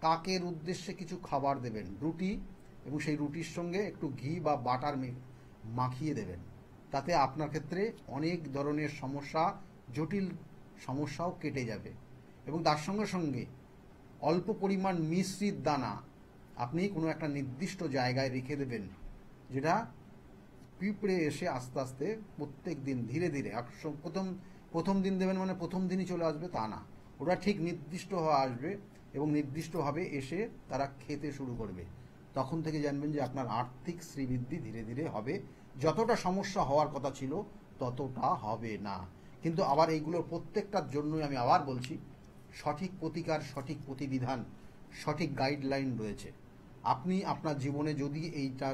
কাকের উদ্দেশ্যে কিছু খাবার দেবেন, রুটি, এবং সেই রুটির সঙ্গে একটু ঘি বা বাটার মাখিয়ে দেবেন। তাতে আপনার ক্ষেত্রে অনেক ধরনের সমস্যা, জটিল সমস্যাও কেটে যাবে। এবং তার সঙ্গে সঙ্গে অল্প পরিমাণ মিশ্রিত দানা আপনি কোনো একটা নির্দিষ্ট জায়গায় রেখে দেবেন, যেটা পিঁপড়ে এসে আস্তে আস্তে প্রত্যেক দিন ধীরে ধীরে, প্রথম দিন দেবেন মানে প্রথম দিনই চলে আসবে তা না, ওরা ঠিক নির্দিষ্ট হয়ে আসবে এবং নির্দিষ্টভাবে এসে তারা খেতে শুরু করবে। তখন থেকে জানবেন যে আপনার আর্থিক শ্রীবৃদ্ধি ধীরে ধীরে হবে। যতটা সমস্যা হওয়ার কথা ছিল ততটা হবে না। কিন্তু আবার এইগুলোর প্রত্যেকটার জন্যই আমি আবার বলছি, সঠিক প্রতিকার, সঠিক প্রতিবিধান, সঠিক গাইডলাইন রয়েছে। আপনি আপনার জীবনে যদি এইটা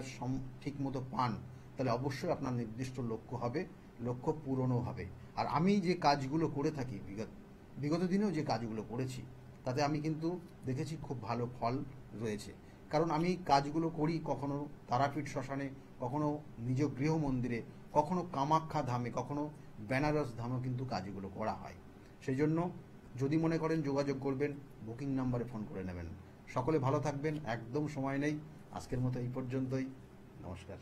ঠিক মতো পান, তাহলে অবশ্যই আপনার নির্দিষ্ট লক্ষ্য হবে, লক্ষ্য পূরণও হবে। আর আমি যে কাজগুলো করে থাকি, বিগত দিনেও যে কাজগুলো করেছি, তাতে আমি কিন্তু দেখেছি খুব ভালো ফল রয়েছে। কারণ আমি কাজগুলো করি কখনো তারাপীঠ শ্মশানে, কখনো নিজ গৃহ মন্দিরে, কখনো কামাখ্যা ধামে, কখনো বেনারস ধামেও কিন্তু কাজগুলো করা হয়। সেই জন্য যদি মনে করেন যোগাযোগ করবেন, বুকিং নাম্বারে ফোন করে নেবেন। সকলে ভালো থাকবেন, একদম সময় নেই, আজকের মতো এই পর্যন্তই। নমস্কার।